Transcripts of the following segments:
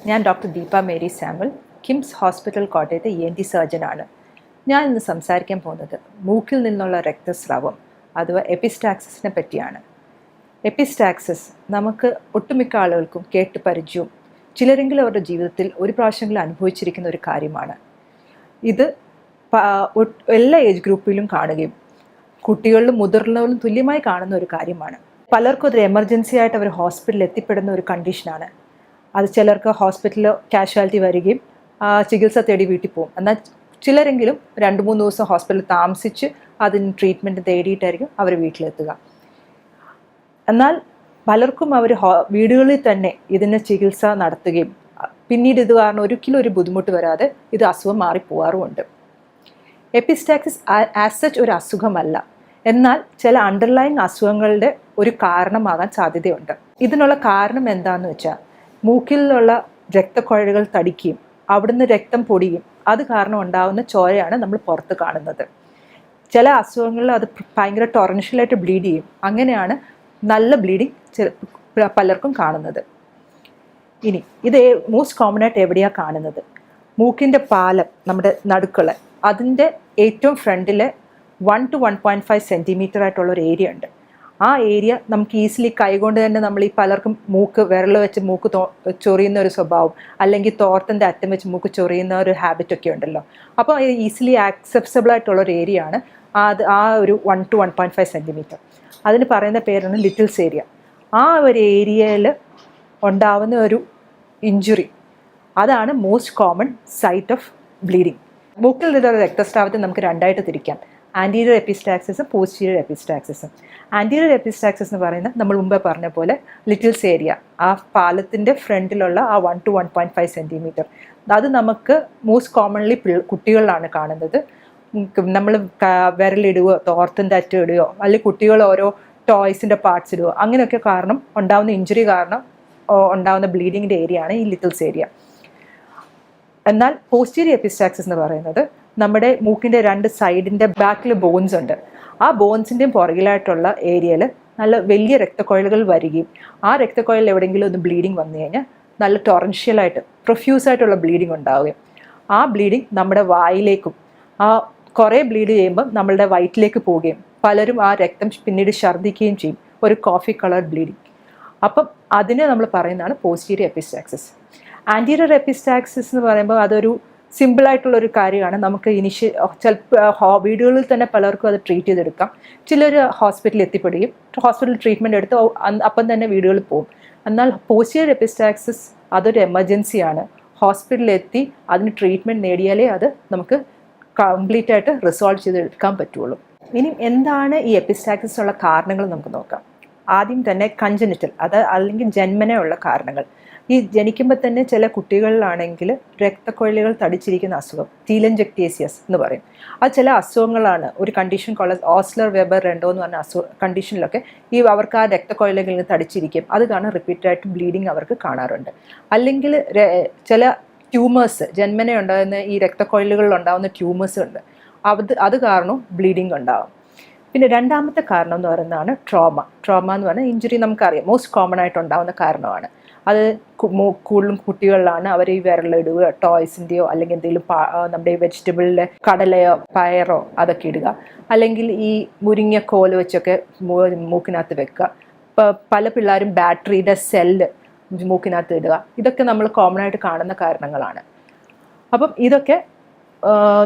ഞാൻ doctor Deepa Mary Samuel, KIMS hospital കോട്ടയത്തെ ENT സർജനാണ്. ഞാൻ ഇന്ന് സംസാരിക്കാൻ പോകുന്നത് മൂക്കിൽ നിന്നുള്ള രക്തസ്രാവം അഥവാ എപ്പിസ്റ്റാക്സിസിനെ പറ്റിയാണ്. എപ്പിസ്റ്റാക്സിസ് നമുക്ക് ഒട്ടുമിക്ക ആളുകൾക്കും കേട്ട് പരിചയവും ചിലരെങ്കിലും അവരുടെ ജീവിതത്തിൽ ഒരു പ്രാവശ്യമെങ്കിലും അനുഭവിച്ചിരിക്കുന്ന ഒരു കാര്യമാണ്. ഇത് എല്ലാ ഏജ് ഗ്രൂപ്പിലും കാണുകയും കുട്ടികളിലും മുതിർന്നവരിലും തുല്യമായി കാണുന്ന ഒരു കാര്യമാണ്. പലർക്കും അതൊരു എമർജൻസി ആയിട്ട് അവർ ഹോസ്പിറ്റലിൽ എത്തിപ്പെടുന്ന ഒരു കണ്ടീഷനാണ്. അത് ചിലർക്ക് ഹോസ്പിറ്റലിൽ കാഷ്വാലിറ്റി വരികയും ചികിത്സ തേടി വീട്ടിൽ പോകും. എന്നാൽ ചിലരെങ്കിലും 2-3 ദിവസം ഹോസ്പിറ്റലിൽ താമസിച്ച് അതിന് ട്രീറ്റ്മെൻറ്റ് തേടിയിട്ടായിരിക്കും അവർ വീട്ടിലെത്തുക. എന്നാൽ പലർക്കും അവർ വീടുകളിൽ തന്നെ ഇതിന് ചികിത്സ നടത്തുകയും പിന്നീട് ഇത് കാരണം ഒരിക്കലും ഒരു ബുദ്ധിമുട്ട് വരാതെ ഇത് അസുഖം മാറിപ്പോവാറുമുണ്ട്. എപ്പിസ്റ്റാക്സിസ് ആസ് സച്ച് ഒരു അസുഖമല്ല, എന്നാൽ ചില അണ്ടർലൈങ് അസുഖങ്ങളുടെ ഒരു കാരണമാകാൻ സാധ്യതയുണ്ട്. ഇതിനുള്ള കാരണം എന്താണെന്ന് വെച്ചാൽ മൂക്കിലുള്ള രക്തക്കുഴലുകൾ തടിക്കുകയും അവിടുന്ന് രക്തം പൊടിയും അത് കാരണം ഉണ്ടാകുന്ന ചോരയാണ് നമ്മൾ പുറത്ത് കാണുന്നത്. ചില അസുഖങ്ങളിൽ അത് ഭയങ്കര ടൊറൻഷ്യലായിട്ട് ബ്ലീഡ് ചെയ്യും. അങ്ങനെയാണ് നല്ല ബ്ലീഡിങ് പലർക്കും കാണുന്നത്. ഇനി ഇത് മോസ്റ്റ് കോമൺ ആയിട്ട് എവിടെയാണ് കാണുന്നത്? മൂക്കിൻ്റെ പാലം, നമ്മുടെ നടുക്കള്, അതിൻ്റെ ഏറ്റവും ഫ്രണ്ടിലെ 1 to 1.5 സെൻറ്റിമീറ്റർ ആയിട്ടുള്ളൊരു ഏരിയ ഉണ്ട്. ആ ഏരിയ നമുക്ക് ഈസിലി കൈകൊണ്ട് തന്നെ നമ്മൾ ഈ പലർക്കും മൂക്ക് വിരൽ വെച്ച് മൂക്ക് ചൊറിയുന്ന ഒരു സ്വഭാവം, അല്ലെങ്കിൽ തോർത്തിൻ്റെ അറ്റം വെച്ച് മൂക്ക് ചൊറിയുന്ന ഒരു ഹാബിറ്റൊക്കെ ഉണ്ടല്ലോ. അപ്പോൾ ഈസിലി ആക്സെപ്റ്റബിൾ ആയിട്ടുള്ളൊരു ഏരിയ ആണ് ആ ഒരു 1 to 1.5 സെൻറ്റിമീറ്റർ. അതിന് പറയുന്ന പേരാണ് ലിറ്റിൽസ് ഏരിയ. ആ ഒരു ഏരിയയിൽ ഉണ്ടാവുന്ന ഒരു ഇഞ്ചുറി, അതാണ് most common site of bleeding. മൂക്കിൽ നിന്നുള്ള രക്തസ്രാവത്തെ നമുക്ക് രണ്ടായിട്ട് തിരിക്കാം: ആൻറ്റീരിയർ എപ്പിസ്റ്റാക്സിസും പോസ്റ്റീരിയർ എപ്പിസ്റ്റാക്സിസും. ആൻറ്റീരിയർ എപ്പിസ്റ്റാക്സിസ് എന്ന് പറയുന്നത് നമ്മൾ മുമ്പേ പറഞ്ഞ പോലെ ലിറ്റിൽസ് ഏരിയ, ആ പാലത്തിൻ്റെ ഫ്രണ്ടിലുള്ള ആ 1 to 1.5 സെൻറ്റിമീറ്റർ. അത് നമുക്ക് മോസ്റ്റ് കോമൺലി കുട്ടികളിലാണ് കാണുന്നത്. നമ്മൾ വിരലിടുകയോ തോർത്തിൻ്റെ അറ്റം ഇടുകയോ അല്ലെങ്കിൽ കുട്ടികൾ ഓരോ ടോയ്സിൻ്റെ പാർട്സ് ഇടുകയോ അങ്ങനെയൊക്കെ കാരണം ഉണ്ടാകുന്ന ഇഞ്ചുറി കാരണം ഉണ്ടാകുന്ന ബ്ലീഡിങ്ങിൻ്റെ ഏരിയ ആണ് ഈ ലിറ്റിൽസ് ഏരിയ. എന്നാൽ പോസ്റ്റീരിയർ എപ്പിസ്റ്റാക്സിസ് എന്ന് പറയുന്നത് നമ്മുടെ മൂക്കിൻ്റെ 2 സൈഡിൻ്റെ ബാക്കിൽ ബോൺസ് ഉണ്ട്. ആ ബോൺസിൻ്റെയും പുറകിലായിട്ടുള്ള ഏരിയയിൽ നല്ല വലിയ രക്തക്കുഴലുകൾ വരികയും ആ രക്തക്കുഴലിൽ എവിടെയെങ്കിലും ഒന്ന് ബ്ലീഡിങ് വന്നു കഴിഞ്ഞാൽ നല്ല ടൊറൻഷ്യലായിട്ട് പ്രൊഫ്യൂസായിട്ടുള്ള ബ്ലീഡിങ് ഉണ്ടാവുകയും ആ ബ്ലീഡിങ് നമ്മുടെ വായിലേക്കും കുറേ ബ്ലീഡ് ചെയ്യുമ്പോൾ നമ്മളുടെ വയറ്റിലേക്ക് പോവുകയും പലരും ആ രക്തം പിന്നീട് ഛർദ്ദിക്കുകയും ചെയ്യും, ഒരു കോഫി കളർ ബ്ലീഡിങ്. അപ്പം അതിനെ നമ്മൾ പറയുന്നതാണ് പോസ്റ്റീരിയർ എപ്പിസ്റ്റാക്സിസ്. ആൻറ്റീരിയർ എപ്പിസ്റ്റാക്സിസ് എന്ന് പറയുമ്പോൾ അതൊരു സിമ്പിളായിട്ടുള്ളൊരു കാര്യമാണ്. നമുക്ക് ചിലപ്പോൾ വീടുകളിൽ തന്നെ പലർക്കും അത് ട്രീറ്റ് ചെയ്തെടുക്കാം. ചിലർ ഹോസ്പിറ്റലിൽ എത്തിപ്പെടുകയും ഹോസ്പിറ്റൽ ട്രീറ്റ്മെൻറ്റ് എടുത്ത് അപ്പം തന്നെ വീടുകളിൽ പോകും. എന്നാൽ പോസ്റ്റീരിയർ എപ്പിസ്റ്റാക്സിസ് അതൊരു എമർജൻസിയാണ്. ഹോസ്പിറ്റലിൽ എത്തി അതിന് ട്രീറ്റ്മെൻറ്റ് നേടിയാലേ അത് നമുക്ക് കംപ്ലീറ്റ് ആയിട്ട് റിസോൾവ് ചെയ്തെടുക്കാൻ പറ്റുള്ളൂ. ഇനി എന്താണ് ഈ എപ്പിസ്റ്റാക്സിസ് ഉള്ള കാരണങ്ങൾ നമുക്ക് നോക്കാം. ആദ്യം തന്നെ കൺജനിറ്റൽ, അല്ലെങ്കിൽ ജന്മന ഉള്ള കാരണങ്ങൾ. ഈ ജനിക്കുമ്പോൾ തന്നെ ചില കുട്ടികളിലാണെങ്കിൽ രക്തക്കൊഴലുകൾ തടിച്ചിരിക്കുന്ന അസുഖം, ടീലൻജക്ടേസിയസ് എന്ന് പറയും. അത് ചില അസുഖങ്ങളാണ്. ഒരു കണ്ടീഷൻ ഓസ്ലർ വെബർ രണ്ടോ എന്ന് പറഞ്ഞ കണ്ടീഷനിലൊക്കെ അവർക്ക് ആ രക്തക്കൊഴലുകളിൽ തടിച്ചിരിക്കും. അത് കാരണം റിപ്പീറ്റഡായിട്ട് ബ്ലീഡിങ് അവർക്ക് കാണാറുണ്ട്. അല്ലെങ്കിൽ ചില ട്യൂമേഴ്സ്, ജന്മന ഉണ്ടാകുന്ന ഈ രക്തക്കൊഴലുകളിൽ ഉണ്ടാകുന്ന ട്യൂമേഴ്സ് ഉണ്ട്, അത് കാരണം ബ്ലീഡിങ് ഉണ്ടാകും. പിന്നെ രണ്ടാമത്തെ കാരണം എന്ന് പറയുന്നതാണ് ട്രോമ എന്ന് പറഞ്ഞാൽ ഇഞ്ചുറി. നമുക്കറിയാം മോസ്റ്റ് കോമൺ ആയിട്ട് ഉണ്ടാകുന്ന കാരണമാണ്. അത് കൂടുതലും കുട്ടികളിലാണ്. അവർ ഈ വിരലിടുകയോ ടോയ്സിൻ്റെയോ അല്ലെങ്കിൽ എന്തെങ്കിലും നമ്മുടെ ഈ വെജിറ്റബിളിലെ കടലയോ പയറോ അതൊക്കെ ഇടുക, അല്ലെങ്കിൽ ഈ മുരിങ്ങക്കോല് വെച്ചൊക്കെ മൂക്കിനകത്ത് വെക്കുക. ഇപ്പോൾ പല പിള്ളേരും ബാറ്ററിയുടെ സെല്ല് മൂക്കിനകത്ത് ഇടുക. ഇതൊക്കെ നമ്മൾ കോമൺ ആയിട്ട് കാണുന്ന കാരണങ്ങളാണ്. അപ്പം ഇതൊക്കെ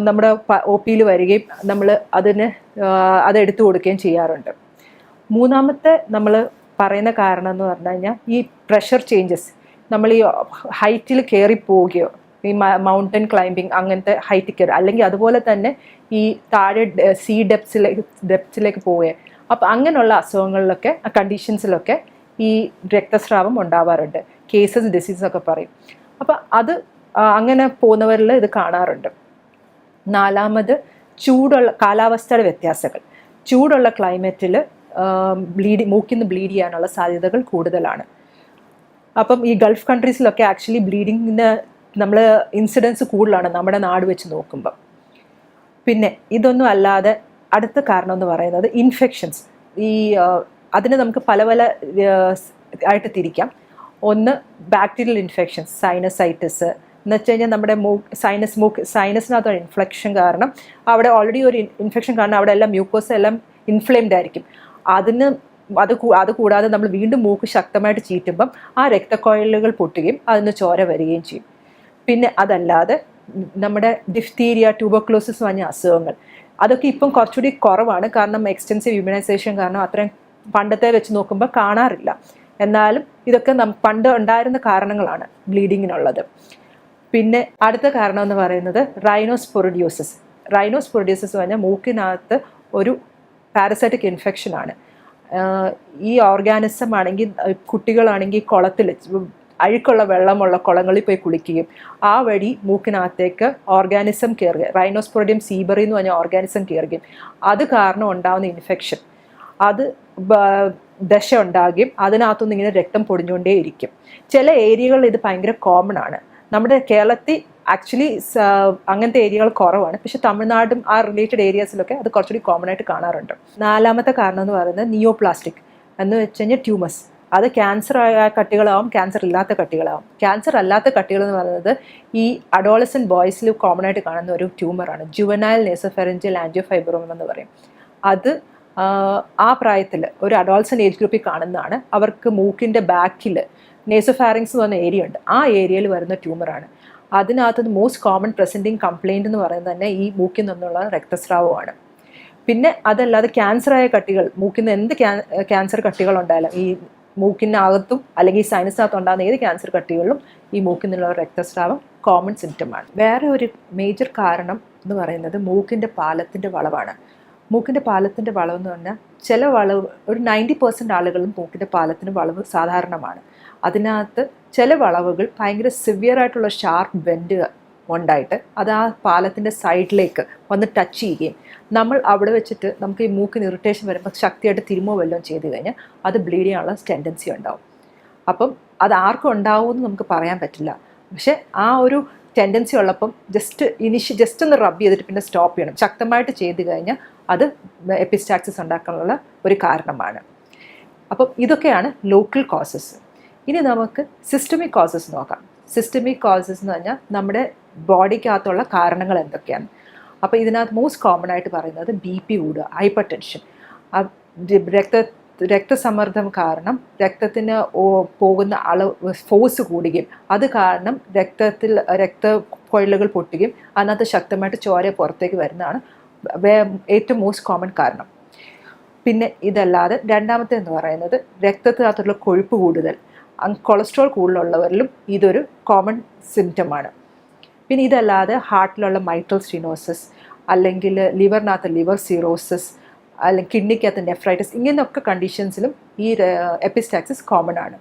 നമ്മുടെ OPയിൽ വരികയും നമ്മൾ അതെടുത്തു കൊടുക്കുകയും ചെയ്യാറുണ്ട്. മൂന്നാമത്തെ നമ്മൾ പറയുന്ന കാരണം എന്ന് പറഞ്ഞു കഴിഞ്ഞാൽ ഈ പ്രഷർ ചേഞ്ചസ്. നമ്മൾ ഈ ഹൈറ്റിൽ കയറി പോവുകയോ ഈ മൗണ്ടൻ ക്ലൈംബിങ് അങ്ങനത്തെ ഹൈറ്റിൽ കയറി, അല്ലെങ്കിൽ അതുപോലെ തന്നെ ഈ താഴെ സീ ഡെപ്സിലേക്ക് പോവുകയോ, അപ്പം അങ്ങനെയുള്ള അസുഖങ്ങളിലൊക്കെ കണ്ടീഷൻസിലൊക്കെ ഈ രക്തസ്രാവം ഉണ്ടാവാറുണ്ട്. കേസസ് ഡിസീസ് ഒക്കെ പറയും. അപ്പം അത് അങ്ങനെ പോകുന്നവരിൽ ഇത് കാണാറുണ്ട്. നാലാമത് കാലാവസ്ഥയുടെ വ്യത്യാസങ്ങൾ. ചൂടുള്ള ക്ലൈമറ്റിൽ മൂക്കിൽ നിന്ന് ബ്ലീഡ് ചെയ്യാനുള്ള സാധ്യതകൾ കൂടുതലാണ്. അപ്പം ഈ ഗൾഫ് കൺട്രീസിലൊക്കെ ആക്ച്വലി ബ്ലീഡിങ്ങിന് നമ്മൾ ഇൻസിഡൻസ് കൂടുതലാണ് നമ്മുടെ നാട് വെച്ച് നോക്കുമ്പം. പിന്നെ ഇതൊന്നും അല്ലാതെ അടുത്ത കാരണം എന്ന് പറയുന്നത് ഇൻഫെക്ഷൻസ്. അതിനെ നമുക്ക് പല ആയിട്ട് തിരിക്കാം. ഒന്ന് ബാക്ടീരിയൽ ഇൻഫെക്ഷൻസ്, സൈനസൈറ്റിസ് എന്ന് വെച്ച് കഴിഞ്ഞാൽ നമ്മുടെ സൈനസിനകത്ത് ഇൻഫ്ലക്ഷൻ കാരണം അവിടെ ഓൾറെഡി ഒരു ഇൻഫെക്ഷൻ കാരണം അവിടെ എല്ലാം മ്യൂക്കോസ് എല്ലാം ഇൻഫ്ലെയിംഡ് ആയിരിക്കും. അത് കൂടാതെ നമ്മൾ വീണ്ടും മൂക്ക് ശക്തമായിട്ട് ചീറ്റുമ്പം ആ രക്തക്കൊഴലുകൾ പൊട്ടുകയും അതിന് ചോര വരികയും ചെയ്യും. പിന്നെ അതല്ലാതെ നമ്മുടെ ഡിഫ്തീരിയ, ട്യൂബർക്ലോസിസ് പറഞ്ഞ അസുഖങ്ങൾ അതൊക്കെ ഇപ്പം കുറച്ചുകൂടി കുറവാണ്, കാരണം എക്സ്റ്റെൻസീവ് ഇമ്മ്യൂണൈസേഷൻ കാരണം അത്രയും പണ്ടത്തെ വെച്ച് നോക്കുമ്പോൾ കാണാറില്ല. എന്നാലും ഇതൊക്കെ പണ്ട് ഉണ്ടായിരുന്ന കാരണങ്ങളാണ് ബ്ലീഡിങ്ങിനുള്ളത്. പിന്നെ അടുത്ത കാരണം എന്ന് പറയുന്നത് റൈനോസ്പൊറിഡിയോസിസ്. റൈനോസ്പൊറിഡിയോസിസ് പറഞ്ഞാൽ മൂക്കിനകത്ത് ഒരു പാരസൈറ്റിക് ഇൻഫെക്ഷനാണ്. ഈ ഓർഗാനിസം ആണെങ്കിൽ കുട്ടികളാണെങ്കിൽ കുളത്തിൽ അഴുക്കുള്ള വെള്ളമുള്ള കുളങ്ങളിൽ പോയി കുളിക്കുകയും ആ വഴി മൂക്കിനകത്തേക്ക് ഓർഗാനിസം കയറുക, റൈനോസ്പൊറിഡിയം സീബറി എന്ന് പറഞ്ഞ ഓർഗാനിസം കയറുകയും അത് കാരണം ഉണ്ടാകുന്ന ഇൻഫെക്ഷൻ അത് ദശ ഉണ്ടാകുകയും അതിനകത്തുനിന്ന് ഇങ്ങനെ രക്തം പൊടിഞ്ഞുകൊണ്ടേയിരിക്കും. ചില ഏരിയകളിൽ ഇത് ഭയങ്കര കോമൺ ആണ്. നമ്മുടെ കേരളത്തിൽ ആക്ച്വലി അങ്ങനത്തെ ഏരിയകൾ കുറവാണ്, പക്ഷെ തമിഴ്നാടും ആ റിലേറ്റഡ് ഏരിയാസിലൊക്കെ അത് കുറച്ചുകൂടി കോമൺ ആയിട്ട് കാണാറുണ്ട്. നാലാമത്തെ കാരണം എന്ന് പറയുന്നത് നിയോപ്ലാസ്റ്റിക് എന്ന് വെച്ച് കഴിഞ്ഞാൽ ട്യൂമേഴ്സ്. അത് ക്യാൻസർ ആയ കട്ടികളാവും, ക്യാൻസർ ഇല്ലാത്ത കട്ടികളാവും. ക്യാൻസർ അല്ലാത്ത കട്ടികൾ എന്ന് പറയുന്നത് ഈ അഡോളസെന്റ് ബോയ്സിൽ കോമൺ ആയിട്ട് കാണുന്ന ഒരു ട്യൂമറാണ്, ജുവനൈൽ നേസോഫെറിഞ്ചൽ ആൻജിയോഫൈബ്രോമ എന്ന് പറയും. അത് ആ പ്രായത്തിൽ ഒരു അഡോളസെന്റ് ഏജ് ഗ്രൂപ്പിൽ കാണുന്നതാണ്. അവർക്ക് മൂക്കിൻ്റെ ബാക്കിൽ നേസോഫാരിങ്സ് എന്ന് പറഞ്ഞ ഏരിയ ഉണ്ട്, ആ ഏരിയയിൽ വരുന്ന ട്യൂമറാണ്. അതിനകത്ത് മോസ്റ്റ് കോമൺ പ്രസൻറ്റിങ് കംപ്ലയിൻ്റ് എന്ന് പറയുന്നത് തന്നെ ഈ മൂക്കിൽ നിന്നുള്ള രക്തസ്രാവമാണ്. പിന്നെ അതല്ലാതെ ക്യാൻസറായ കട്ടികൾ, മൂക്കിൽ നിന്ന് എന്ത് ക്യാൻസർ കട്ടികളുണ്ടായാലും ഈ മൂക്കിനകത്തും അല്ലെങ്കിൽ സൈനസിനകത്തും ഉണ്ടാകുന്ന ഏത് ക്യാൻസർ കട്ടികളിലും ഈ മൂക്കിൽ നിന്നുള്ള രക്തസ്രാവം കോമൺ സിംറ്റമാണ്. വേറെ ഒരു മേജർ കാരണം എന്ന് പറയുന്നത് മൂക്കിൻ്റെ പാലത്തിൻ്റെ വളവാണ്. മൂക്കിൻ്റെ പാലത്തിൻ്റെ വളവെന്ന് പറഞ്ഞാൽ ചില വളവ് ഒരു 90% ആളുകളും മൂക്കിൻ്റെ പാലത്തിന് വളവ് സാധാരണമാണ്. അതിനകത്ത് ചില വളവുകൾ ഭയങ്കര സിവിയർ ആയിട്ടുള്ള ഷാർപ്പ് ബെൻഡ് ഉണ്ടായിട്ട് അത് ആ പാലത്തിൻ്റെ സൈഡിലേക്ക് വന്ന് ടച്ച് ചെയ്യുകയും നമ്മൾ അവിടെ വെച്ചിട്ട് നമുക്ക് ഈ മൂക്കിന് ഇറിറ്റേഷൻ വരുമ്പോൾ ശക്തിയായിട്ട് തിരുമോ വല്ലതും ചെയ്ത് കഴിഞ്ഞാൽ അത് ബ്ലീഡ് ചെയ്യാനുള്ള ടെൻഡൻസി ഉണ്ടാവും. അപ്പം അത് ആർക്കും ഉണ്ടാവുമെന്ന് നമുക്ക് പറയാൻ പറ്റില്ല. പക്ഷേ ആ ഒരു ടെൻഡൻസി ഉള്ളപ്പം ജസ്റ്റ് ഒന്ന് റബ്ബ് ചെയ്തിട്ട് പിന്നെ സ്റ്റോപ്പ് ചെയ്യണം. ശക്തമായിട്ട് ചെയ്ത് കഴിഞ്ഞാൽ അത് എപ്പിസ്റ്റാക്സിസ് ഉണ്ടാക്കാനുള്ള ഒരു കാരണമാണ്. അപ്പം ഇതൊക്കെയാണ് ലോക്കൽ കോസസ്. ഇനി നമുക്ക് സിസ്റ്റമിക് കോസസ് നോക്കാം. സിസ്റ്റമിക് കോസസ് എന്ന് പറഞ്ഞാൽ നമ്മുടെ ബോഡിക്കകത്തുള്ള കാരണങ്ങൾ എന്തൊക്കെയാണ്. അപ്പോൾ ഇതിനകത്ത് മോസ്റ്റ് കോമൺ ആയിട്ട് പറയുന്നത് BP കൂടുക, ഹൈപ്പർ ടെൻഷൻ, രക്തസമ്മർദ്ദം കാരണം രക്തത്തിന് പോകുന്ന അളവ് ഫോഴ്സ് കൂടുകയും അത് കാരണം രക്തക്കൊഴലുകൾ പൊട്ടുകയും അതിനകത്ത് ശക്തമായിട്ട് ചോര പുറത്തേക്ക് വരുന്നതാണ് ഏറ്റവും മോസ്റ്റ് കോമൺ കാരണം. പിന്നെ ഇതല്ലാതെ രണ്ടാമത്തെ എന്ന് പറയുന്നത് രക്തത്തിനകത്തുള്ള കൊഴുപ്പ് കൂടുതൽ, കൊളസ്ട്രോൾ കൂടുതലുള്ളവരിലും ഇതൊരു കോമൺ സിംറ്റമാണ്. പിന്നെ ഇതല്ലാതെ ഹാർട്ടിലുള്ള മൈട്രൽ സ്റ്റീനോസിസ്, അല്ലെങ്കിൽ ലിവറിനകത്ത് ലിവർ സിറോസിസ്, അല്ലെങ്കിൽ കിഡ്നിക്കകത്ത് നെഫ്രൈറ്റിസ്, ഇങ്ങനെയൊക്കെ കണ്ടീഷൻസിലും ഈ എപ്പിസ്റ്റാക്സിസ് കോമൺ ആണ്.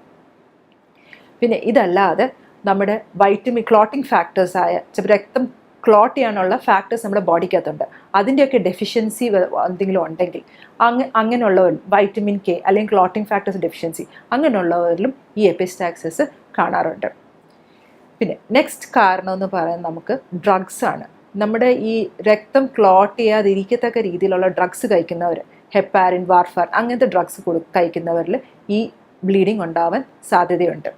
പിന്നെ ഇതല്ലാതെ നമ്മുടെ വൈറ്റമിൻ ക്ലോട്ടിംഗ് ഫാക്ടേഴ്സായ രക്തം ക്ലോട്ട് ചെയ്യാനുള്ള ഫാക്ടേഴ്സ് നമ്മുടെ ബോഡിക്കകത്തുണ്ട്, അതിൻ്റെയൊക്കെ ഡെഫിഷ്യൻസി എന്തെങ്കിലും ഉണ്ടെങ്കിൽ അങ്ങനെയുള്ളവരിലും വൈറ്റമിൻ K അല്ലെങ്കിൽ ക്ലോട്ടിംഗ് ഫാക്ടേഴ്സ് ഡെഫിഷ്യൻസി അങ്ങനെയുള്ളവരിലും ഈ എപ്പിസ്റ്റാക്സിസ് കാണാറുണ്ട്. പിന്നെ നെക്സ്റ്റ് കാരണം എന്ന് പറയുന്നത് നമുക്ക് ഡ്രഗ്സ് ആണ്. നമ്മുടെ ഈ രക്തം ക്ലോട്ട് ചെയ്യാതിരിക്കത്തക്ക രീതിയിലുള്ള ഡ്രഗ്സ് കഴിക്കുന്നവർ, ഹെപ്പാരിൻ, വാർഫാരിൻ അങ്ങനത്തെ ഡ്രഗ്സ് കഴിക്കുന്നവരിൽ ഈ ബ്ലീഡിങ് ഉണ്ടാവാൻ സാധ്യതയുണ്ട്.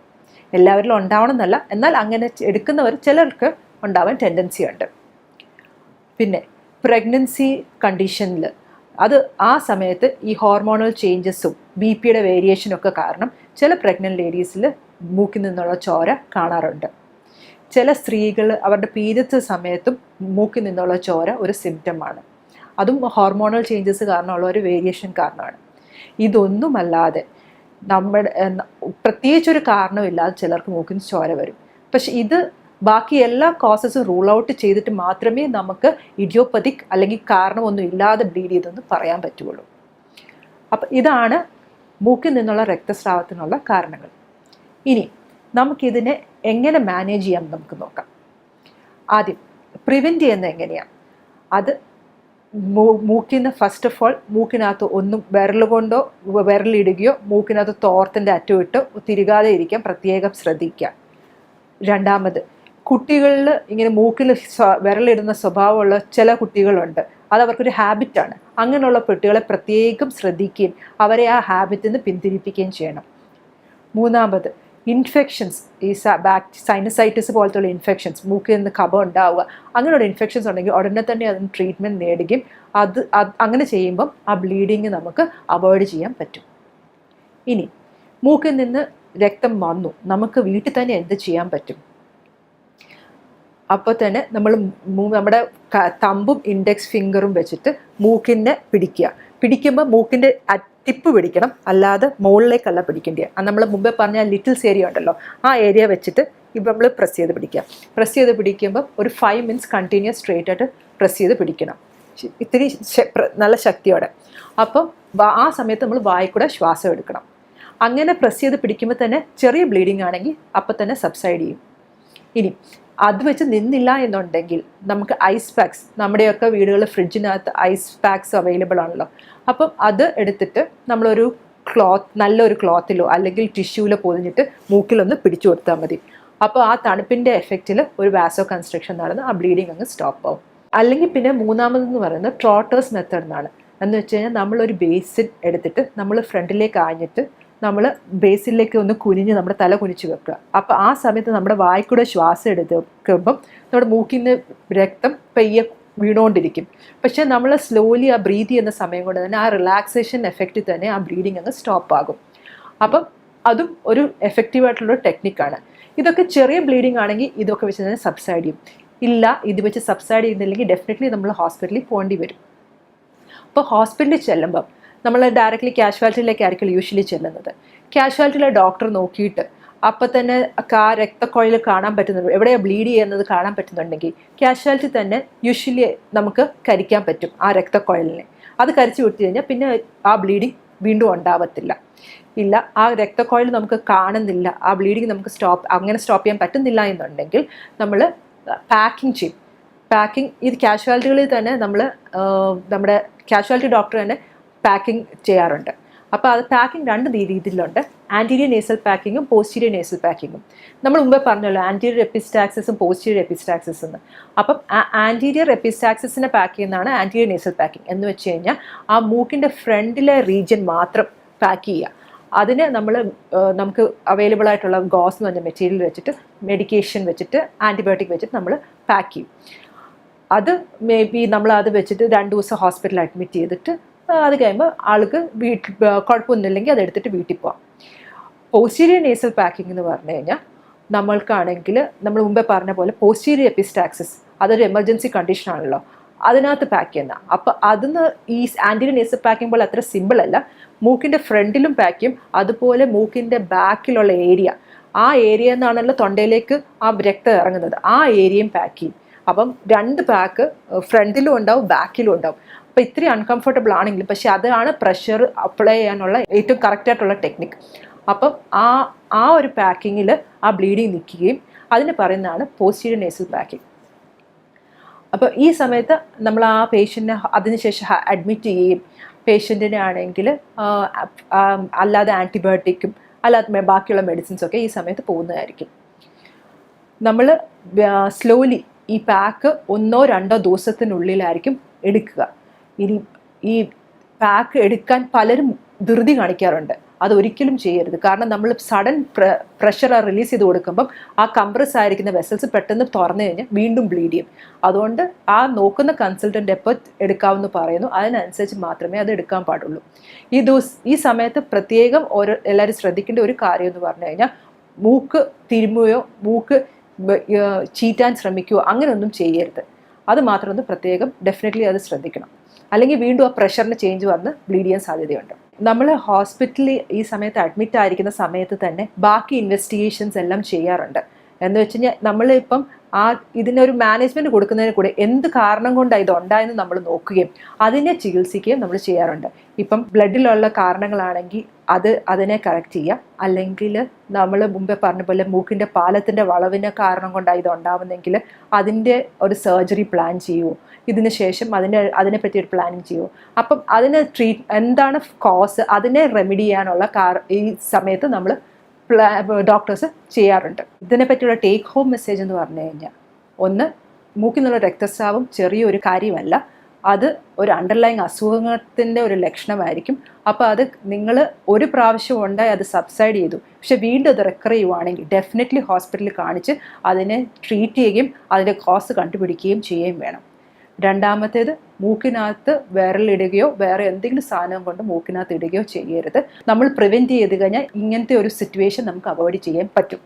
എല്ലാവരിലും ഉണ്ടാവണം എന്നല്ല, എന്നാൽ അങ്ങനെ എടുക്കുന്നവർ ചിലർക്ക് ഉണ്ടാവാൻ ടെൻഡൻസി ഉണ്ട്. പിന്നെ പ്രഗ്നൻസി കണ്ടീഷനിൽ അത് ആ സമയത്ത് ഈ ഹോർമോണൽ ചേഞ്ചസും BPയുടെ വേരിയേഷനും ഒക്കെ കാരണം ചില പ്രഗ്നൻറ്റ് ലേഡീസിൽ മൂക്കിൽ നിന്നുള്ള ചോര കാണാറുണ്ട്. ചില സ്ത്രീകൾ അവരുടെ പീരിയഡ്സ് സമയത്തും മൂക്കിൽ നിന്നുള്ള ചോര ഒരു സിംറ്റമാണ്. അതും ഹോർമോണൽ ചേഞ്ചസ് കാരണമുള്ള ഒരു വേരിയേഷൻ കാരണമാണ്. ഇതൊന്നുമല്ലാതെ പ്രത്യേകിച്ചൊരു കാരണമില്ലാതെ ചിലർക്ക് മൂക്കിൽ നിന്ന് ചോര വരും. പക്ഷെ ഇത് ബാക്കി എല്ലാ കോസസും റൂൾ ഔട്ട് ചെയ്തിട്ട് മാത്രമേ നമുക്ക് ഇഡിയോപ്പതിക് അല്ലെങ്കിൽ കാരണമൊന്നും ഇല്ലാതെ ബ്ലീഡ് ചെയ്തെന്ന് പറയാൻ പറ്റുള്ളൂ. അപ്പം ഇതാണ് മൂക്കിൽ നിന്നുള്ള രക്തസ്രാവത്തിനുള്ള കാരണങ്ങൾ. ഇനി നമുക്കിതിനെ എങ്ങനെ മാനേജ് ചെയ്യാം നമുക്ക് നോക്കാം. ആദ്യം പ്രിവെൻറ്റ് ചെയ്യുന്നത് എങ്ങനെയാണ്? അത് മൂക്കിൽ നിന്ന് ഫസ്റ്റ് ഓഫ് ഓൾ മൂക്കിനകത്ത് ഒന്നും വിരലുകൊണ്ടോ വിരലിടുകയോ മൂക്കിനകത്ത് തോർത്തിൻ്റെ അറ്റമിട്ട് തിരുകാതെ ഇരിക്കാൻ പ്രത്യേകം ശ്രദ്ധിക്കുക. രണ്ടാമത്, കുട്ടികളിൽ ഇങ്ങനെ മൂക്കിൽ വിരലിടുന്ന സ്വഭാവമുള്ള ചില കുട്ടികളുണ്ട്, അതവർക്കൊരു ഹാബിറ്റാണ്. അങ്ങനെയുള്ള കുട്ടികളെ പ്രത്യേകം ശ്രദ്ധിക്കുകയും അവരെ ആ ഹാബിറ്റിൽ നിന്ന് പിന്തിരിപ്പിക്കുകയും ചെയ്യണം. മൂന്നാമത്, ഇൻഫെക്ഷൻസ്, ഈ സൈനസൈറ്റിസ് പോലത്തുള്ള ഇൻഫെക്ഷൻസ്, മൂക്കിൽ നിന്ന് കഫം ഉണ്ടാവുക, അങ്ങനെയുള്ള ഇൻഫെക്ഷൻസ് ഉണ്ടെങ്കിൽ ഉടനെ തന്നെ അതിന് ട്രീറ്റ്മെൻറ്റ് നേടുകയും അങ്ങനെ ചെയ്യുമ്പം ആ ബ്ലീഡിങ് നമുക്ക് അവോയ്ഡ് ചെയ്യാൻ പറ്റും. ഇനി മൂക്കിൽ നിന്ന് രക്തം വന്നു, നമുക്ക് വീട്ടിൽ തന്നെ എന്ത് ചെയ്യാൻ പറ്റും? അപ്പോൾ തന്നെ നമ്മൾ നമ്മുടെ തമ്പും ഇൻഡെക്സ് ഫിംഗറും വെച്ചിട്ട് മൂക്കിനെ പിടിക്കുമ്പോൾ മൂക്കിൻ്റെ ടിപ്പ് പിടിക്കണം, അല്ലാതെ മുകളിലേക്കല്ല പിടിക്കേണ്ടത്. നമ്മൾ മുമ്പേ പറഞ്ഞ ലിറ്റിൽസ് ഏരിയ ഉണ്ടല്ലോ, ആ ഏരിയ വെച്ചിട്ട് ഇപ്പം നമ്മൾ പ്രസ് ചെയ്ത് പിടിക്കുമ്പോൾ ഒരു 5 മിനിറ്റ്സ് കണ്ടിന്യൂസ് സ്ട്രേറ്റ് ആയിട്ട് പ്രസ് ചെയ്ത് പിടിക്കണം, ഇത്തിരി നല്ല ശക്തിയോടെ. അപ്പം ആ സമയത്ത് നമ്മൾ വായിക്കൂടെ ശ്വാസം എടുക്കണം. അങ്ങനെ പ്രസ് ചെയ്ത് പിടിക്കുമ്പോൾ തന്നെ ചെറിയ ബ്ലീഡിങ് ആണെങ്കിൽ അപ്പം തന്നെ സബ്സൈഡ് ചെയ്യും. ഇനി അത് വെച്ച് നിന്നില്ല എന്നുണ്ടെങ്കിൽ നമുക്ക് ഐസ് പാക്സ്, നമ്മുടെയൊക്കെ വീടുകളിൽ ഫ്രിഡ്ജിനകത്ത് ഐസ് പാക്സ് അവൈലബിൾ ആണല്ലോ. അപ്പം അത് എടുത്തിട്ട് നമ്മളൊരു നല്ലൊരു ക്ലോത്തിലോ അല്ലെങ്കിൽ ടിഷ്യൂവിലോ പൊതിഞ്ഞിട്ട് മൂക്കിലൊന്ന് പിടിച്ചു കൊടുത്താൽ മതി. അപ്പോൾ ആ തണുപ്പിൻ്റെ എഫക്റ്റിൽ ഒരു വാസോ കൺസ്ട്രക്ഷൻ നടന്ന് ആ ബ്ലീഡിങ് അങ്ങ് സ്റ്റോപ്പ് ആവും. അല്ലെങ്കിൽ പിന്നെ മൂന്നാമതെന്ന് പറയുന്നത് ട്രോട്ടേഴ്സ് മെത്തേഡ് എന്നാണ്. എന്ന് വെച്ച് കഴിഞ്ഞാൽ നമ്മളൊരു ബേസിൻ എടുത്തിട്ട് നമ്മൾ ഫ്രണ്ടിലേക്ക് ആഞ്ഞിട്ട് നമ്മൾ ബേസിലേക്ക് ഒന്ന് കുനിഞ്ഞ് നമ്മുടെ തല കുനിച്ച് വെക്കുക. അപ്പോൾ ആ സമയത്ത് നമ്മുടെ വായിക്കൂടെ ശ്വാസം എടുക്കുമ്പം നമ്മുടെ മൂക്കിൽ നിന്ന് രക്തം പെയ്യെ വീണുകൊണ്ടിരിക്കും. പക്ഷേ നമ്മൾ സ്ലോലി ആ ബ്രീത്ത് ചെയ്യുന്ന സമയം കൊണ്ട് തന്നെ ആ റിലാക്സേഷൻ എഫക്റ്റിൽ തന്നെ ആ ബ്ലീഡിങ് അങ്ങ് സ്റ്റോപ്പ് ആകും. അപ്പം അതും ഒരു എഫക്റ്റീവായിട്ടുള്ളൊരു ടെക്നിക്കാണ്. ഇതൊക്കെ ചെറിയ ബ്ലീഡിങ് ആണെങ്കിൽ ഇതൊക്കെ വെച്ച് തന്നെ സബ്സൈഡ് ചെയ്യും. ഇല്ല, ഇത് വെച്ച് സബ്സൈഡ് ചെയ്യുന്നില്ലെങ്കിൽ ഡെഫിനറ്റ്ലി നമ്മൾ ഹോസ്പിറ്റലിൽ പോകേണ്ടി വരും. അപ്പോൾ ഹോസ്പിറ്റലിൽ ചെല്ലുമ്പം നമ്മൾ ഡയറക്റ്റ്ലി കാഷ്വാലിറ്റിയിലേക്കായിരിക്കും യൂഷ്വലി ചെല്ലുന്നത്. കാഷ്വാലിറ്റിയിലെ ഡോക്ടർ നോക്കിയിട്ട് അപ്പം തന്നെ ആ രക്തക്കുഴൽ കാണാൻ പറ്റുന്നുണ്ട്, എവിടെയാണ് ബ്ലീഡ് ചെയ്യുന്നത് കാണാൻ പറ്റുന്നുണ്ടെങ്കിൽ കാഷ്വാലിറ്റി തന്നെ യൂഷ്വലി നമുക്ക് കരിക്കാൻ പറ്റും ആ രക്തക്കുഴലിനെ. അത് കരിച്ചു വിട്ടു കഴിഞ്ഞാൽ പിന്നെ ആ ബ്ലീഡിങ് വീണ്ടും ഉണ്ടാവത്തില്ല. ഇല്ല, ആ രക്തക്കുഴൽ നമുക്ക് കാണുന്നില്ല, ആ ബ്ലീഡിങ് നമുക്ക് സ്റ്റോപ്പ് ചെയ്യാൻ പറ്റുന്നില്ല എന്നുണ്ടെങ്കിൽ നമ്മൾ പാക്കിങ് ചെയ്യും. ഇത് കാഷ്വാലിറ്റികളിൽ തന്നെ നമ്മുടെ കാഷ്വാലിറ്റി ഡോക്ടർ തന്നെ പാക്കിംഗ് ചെയ്യാറുണ്ട്. അപ്പോൾ അത് പാക്കിംഗ് 2 രീതിയിലുണ്ട്. ആൻറ്റീരിയർ നേസൽ പാക്കിങ്ങും പോസ്റ്റീരിയർ നേസൽ പാക്കിങ്ങും. നമ്മൾ മുമ്പേ പറഞ്ഞല്ലോ ആൻറ്റീരിയർ എപ്പിസ്റ്റാക്സിസും പോസ്റ്റീരിയർ എപ്പിസ്റ്റാക്സിസ് എന്ന്. അപ്പം ആൻറ്റീരിയർ എപ്പിസ്റ്റാക്സിസിനെ പാക്ക് ചെയ്യുന്നതാണ് ആൻറ്റീരിയർ നേസൽ പാക്കിംഗ്. എന്ന് വെച്ച് കഴിഞ്ഞാൽ ആ മൂക്കിൻ്റെ ഫ്രണ്ടിലെ റീജിയൻ മാത്രം പാക്ക് ചെയ്യുക. അതിന് നമുക്ക് അവൈലബിൾ ആയിട്ടുള്ള ഗോസ് എന്ന് പറഞ്ഞ മെറ്റീരിയൽ വെച്ചിട്ട്, മെഡിക്കേഷൻ വെച്ചിട്ട്, ആൻറ്റിബയോട്ടിക് വെച്ചിട്ട് നമ്മൾ പാക്ക് ചെയ്യും. അത് മേ ബി നമ്മൾ അത് വെച്ചിട്ട് 2 ദിവസം ഹോസ്പിറ്റലിൽ അഡ്മിറ്റ് ചെയ്തിട്ട് അത് കഴിയുമ്പോൾ ആൾക്ക് കുഴപ്പമൊന്നുമില്ലെങ്കിൽ അതെടുത്തിട്ട് വീട്ടിൽ പോവാം. പോസ്റ്റീരിയർ നേസൽ പാക്കിംഗ് എന്ന് പറഞ്ഞു കഴിഞ്ഞാൽ നമ്മൾക്കാണെങ്കിൽ നമ്മൾ മുമ്പേ പറഞ്ഞ പോലെ പോസ്റ്റീരിയർ എപ്പിസ്റ്റാക്സിസ് അതൊരു എമർജൻസി കണ്ടീഷൻ ആണല്ലോ, അതിനകത്ത് പാക്ക് ചെയ്യുന്ന. അപ്പോൾ അതിന് ഈ ആൻറ്റീരിയർ നേസൽ പാക്കിംഗ് പോലെ അത്ര സിമ്പിൾ അല്ല. മൂക്കിൻ്റെ ഫ്രണ്ടിലും പാക്ക് ചെയ്യും, അതുപോലെ മൂക്കിൻ്റെ ബാക്കിലുള്ള ആ ഏരിയ എന്നാണല്ലോ തൊണ്ടയിലേക്ക് ആ രക്തം ഇറങ്ങുന്നത്, ആ ഏരിയയും പാക്ക് ചെയ്യും. അപ്പം 2 പാക്ക് ഫ്രണ്ടിലും ഉണ്ടാവും ബാക്കിലും ഉണ്ടാവും. അപ്പോൾ ഇത്തിരി അൺകംഫർട്ടബിൾ ആണെങ്കിലും പക്ഷെ അതാണ് പ്രഷർ അപ്ലൈ ചെയ്യാനുള്ള ഏറ്റവും കറക്റ്റായിട്ടുള്ള ടെക്നിക്ക്. അപ്പം ആ ഒരു പാക്കിങ്ങിൽ ആ ബ്ലീഡിങ് നിൽക്കുകയും അതിന് പറയുന്നതാണ് പോസ്റ്റീരിയർ നേസൽ പാക്കിംഗ്. അപ്പോൾ ഈ സമയത്ത് നമ്മൾ ആ പേഷ്യൻറ്റിനെ അതിനുശേഷം അഡ്മിറ്റ് ചെയ്യുകയും പേഷ്യൻറ്റിനെ ആണെങ്കിൽ അല്ലാതെ ആൻറ്റിബയോട്ടിക്കും അല്ലാതെ ബാക്കിയുള്ള മെഡിസിൻസൊക്കെ ഈ സമയത്ത് പോകുന്നതായിരിക്കും. നമ്മൾ സ്ലോലി ഈ പാക്ക് 1-2 ദിവസത്തിനുള്ളിലായിരിക്കും എടുക്കുക. ഇനി ഈ പാക്ക് എടുക്കാൻ പലരും ധൃതി കാണിക്കാറുണ്ട്. അതൊരിക്കലും ചെയ്യരുത്. കാരണം നമ്മൾ സഡൻ പ്രഷർ റിലീസ് ചെയ്ത് കൊടുക്കുമ്പം ആ കംപ്രസ് ആയിരിക്കുന്ന വെസൽസ് പെട്ടെന്ന് തുറന്നു കഴിഞ്ഞാൽ വീണ്ടും ബ്ലീഡ് ചെയ്യും. അതുകൊണ്ട് ആ നോക്കുന്ന കൺസൾട്ടൻ്റ് എപ്പോൾ എടുക്കാമെന്ന് പറയുന്നു അതിനനുസരിച്ച് മാത്രമേ അത് എടുക്കാൻ പാടുള്ളൂ. ഈ സമയത്ത് പ്രത്യേകം എല്ലാവരും ശ്രദ്ധിക്കേണ്ട ഒരു കാര്യം എന്ന് പറഞ്ഞു കഴിഞ്ഞാൽ മൂക്ക് തിരുമുകയോ മൂക്ക് ചീറ്റാൻ ശ്രമിക്കുകയോ അങ്ങനെയൊന്നും ചെയ്യരുത്. അത് മാത്രം ഒന്ന് പ്രത്യേകം ഡെഫിനറ്റ്ലി അത് ശ്രദ്ധിക്കണം. അല്ലെങ്കിൽ വീണ്ടും ആ പ്രഷറിന് ചേഞ്ച് വന്ന് ബ്ലീഡ് ചെയ്യാൻ സാധ്യതയുണ്ട്. നമ്മൾ ഹോസ്പിറ്റലിൽ ഈ സമയത്ത് അഡ്മിറ്റ് ആയിരിക്കുന്ന സമയത്ത് തന്നെ ബാക്കി ഇൻവെസ്റ്റിഗേഷൻസ് എല്ലാം ചെയ്യാറുണ്ട്. എന്ന് വെച്ച് കഴിഞ്ഞാൽ നമ്മളിപ്പം ഇതിനൊരു മാനേജ്മെൻറ്റ് കൊടുക്കുന്നതിന് കൂടെ എന്ത് കാരണം കൊണ്ടാണ് ഇതുണ്ടായെന്ന് നമ്മൾ നോക്കുകയും അതിനെ ചികിത്സിക്കുകയും നമ്മൾ ചെയ്യാറുണ്ട്. ഇപ്പം ബ്ലഡിലുള്ള കാരണങ്ങളാണെങ്കിൽ അതിനെ കറക്റ്റ് ചെയ്യുക. അല്ലെങ്കിൽ നമ്മൾ മുമ്പേ പറഞ്ഞ പോലെ മൂക്കിൻ്റെ പാലത്തിൻ്റെ വളവിന് കാരണം കൊണ്ടാണ് ഇതുണ്ടാവുന്നെങ്കിൽ അതിൻ്റെ ഒരു സർജറി പ്ലാൻ ചെയ്യുമോ, ഇതിന് ശേഷം അതിനെപ്പറ്റി ഒരു പ്ലാനിങ് ചെയ്യുമോ. അപ്പം എന്താണ് കോസ്, അതിനെ റെമഡി ചെയ്യാനുള്ള ഈ സമയത്ത് നമ്മൾ ഡോക്ടേഴ്സ് ചെയ്യാറുണ്ട്. ഇതിനെപ്പറ്റിയുള്ള ടേക്ക് ഹോം മെസ്സേജ് എന്ന് പറഞ്ഞു കഴിഞ്ഞാൽ, 1, മൂക്കിൽ നിന്നുള്ള രക്തസ്രാവം ചെറിയൊരു കാര്യമല്ല. അത് ഒരു അണ്ടർലൈങ് അസുഖത്തിൻ്റെ ഒരു ലക്ഷണമായിരിക്കും. അപ്പോൾ അത് നിങ്ങൾ ഒരു പ്രാവശ്യം ഉണ്ടായി അത് സബ്സൈഡ് ചെയ്തു, പക്ഷെ വീണ്ടും അത് റിക്കർ ചെയ്യുവാണെങ്കിൽ ഡെഫിനറ്റ്ലി ഹോസ്പിറ്റലിൽ കാണിച്ച് അതിനെ ട്രീറ്റ് ചെയ്യുകയും അതിൻ്റെ കോസ് കണ്ടുപിടിക്കുകയും ചെയ്യുകയും വേണം. രണ്ടാമത്തേത്, മൂക്കിനകത്ത് വിരലിടുകയോ വേറെ എന്തെങ്കിലും സാധനം കൊണ്ട് മൂക്കിനകത്ത് ഇടുകയോ ചെയ്യരുത്. നമ്മൾ പ്രിവെൻറ്റ് ചെയ്ത് കഴിഞ്ഞാൽ ഇങ്ങനത്തെ ഒരു സിറ്റുവേഷൻ നമുക്ക് അവോയ്ഡ് ചെയ്യാൻ പറ്റും.